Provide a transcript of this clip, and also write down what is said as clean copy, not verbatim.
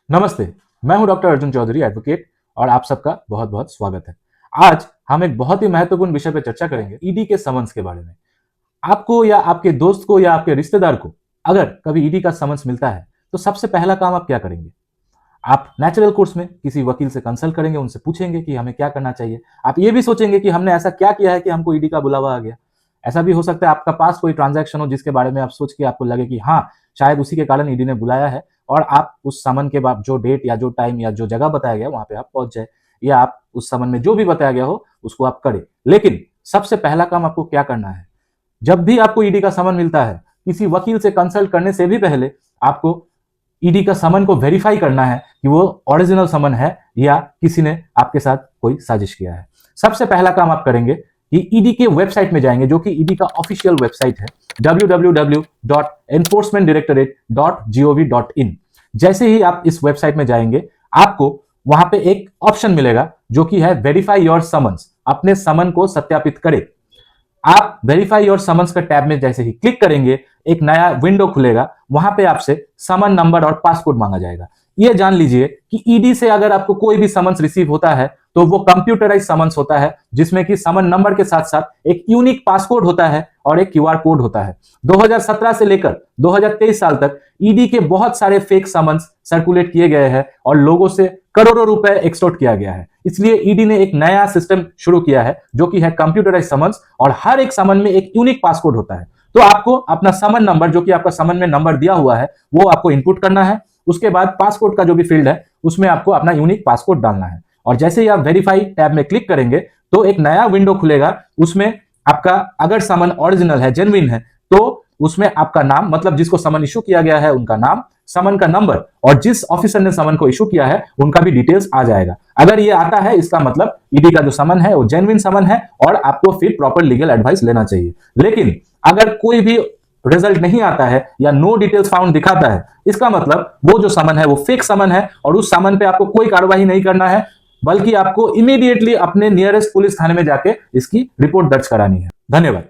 नमस्ते, मैं हूं डॉक्टर अर्जुन चौधरी एडवोकेट और आप सबका बहुत बहुत स्वागत है। आज हम एक बहुत ही महत्वपूर्ण विषय पर चर्चा करेंगे, ईडी के समन्स के बारे में। आपको या आपके दोस्त को या आपके रिश्तेदार को अगर कभी ईडी का समन्स मिलता है तो सबसे पहला काम आप क्या करेंगे? आप नेचुरल कोर्स में किसी वकील से कंसल्ट करेंगे, उनसे पूछेंगे कि हमें क्या करना चाहिए। आप ये भी सोचेंगे कि हमने ऐसा क्या किया है कि हमको ईडी का बुलावा आ गया। ऐसा भी हो सकता है आपका पास कोई ट्रांजैक्शन हो जिसके बारे में आप सोच के आपको लगे कि हाँ, शायद उसी के कारण ईडी ने बुलाया है, और आप उस समन के बाद जो डेट या जो टाइम या जो जगह बताया गया वहां पे आप पहुंच जाए, या आप उस समन में जो भी बताया गया हो उसको आप करें। लेकिन सबसे पहला काम आपको क्या करना है? जब भी आपको ईडी का समन मिलता है, किसी वकील से कंसल्ट करने से भी पहले आपको ईडी का समन को वेरीफाई करना है कि वो ओरिजिनल समन है या किसी ने आपके साथ कोई साजिश किया है। सबसे पहला काम आप करेंगे कि ईडी के वेबसाइट में जाएंगे, जो कि ईडी का ऑफिशियल वेबसाइट है www.enforcementdirectorate.gov.in। जैसे ही आप इस वेबसाइट में जाएंगे, आपको वहां पे एक ऑप्शन मिलेगा जो कि है वेरीफाई योर समन्स, अपने समन को सत्यापित करें। आप वेरीफाई योर समन्स का टैब में जैसे ही क्लिक करेंगे, एक नया विंडो खुलेगा। वहां पे आपसे समन नंबर और पासकोड मांगा जाएगा। ये जान लीजिए कि ईडी से अगर आपको कोई भी समन्स रिसीव होता है तो वो कंप्यूटराइज समन्स होता है, जिसमें कि समन नंबर के साथ साथ एक यूनिक पासकोड होता है और एक क्यूआर कोड होता है। 2017 से लेकर 2023 साल तक ईडी के बहुत सारे फेक समन्स सर्कुलेट किए गए हैं और लोगों से करोड़ों रुपए एक्सटॉर्ट किया गया है। इसलिए ईडी ने एक नया सिस्टम शुरू किया है जो कि है कंप्यूटराइज समन्स, और हर एक समन में एक यूनिक पासकोड होता है। तो आपको अपना समन नंबर, जो कि आपका समन में नंबर दिया हुआ है, वो आपको इनपुट करना है। उसके बाद पासकोड का जो भी फील्ड है उसमें आपको अपना यूनिक पासकोड डालना है। और जैसे ही आप वेरीफाई टैब में क्लिक करेंगे तो एक नया विंडो खुलेगा। उसमें आपका अगर समन ओरिजिनल है, जेन्युइन है, तो उसमें आपका नाम, मतलब जिसको समन इशू किया गया है उनका नाम, समन का नंबर और जिस ऑफिसर ने समन को इशू किया है उनका भी डिटेल्स आ जाएगा। अगर ये आता है, इसका मतलब ईडी का जो समन है वो जेन्युइन समन है और आपको फिर प्रॉपर लीगल एडवाइस लेना चाहिए। लेकिन अगर कोई भी रिजल्ट नहीं आता है या नो डिटेल्स फाउंड दिखाता है, इसका मतलब वो जो समन है वो फेक समन है और उस समन पे आपको कोई कार्रवाई नहीं करना है, बल्कि आपको इमीडिएटली अपने नियरेस्ट पुलिस थाने में जाके इसकी रिपोर्ट दर्ज करानी है। धन्यवाद।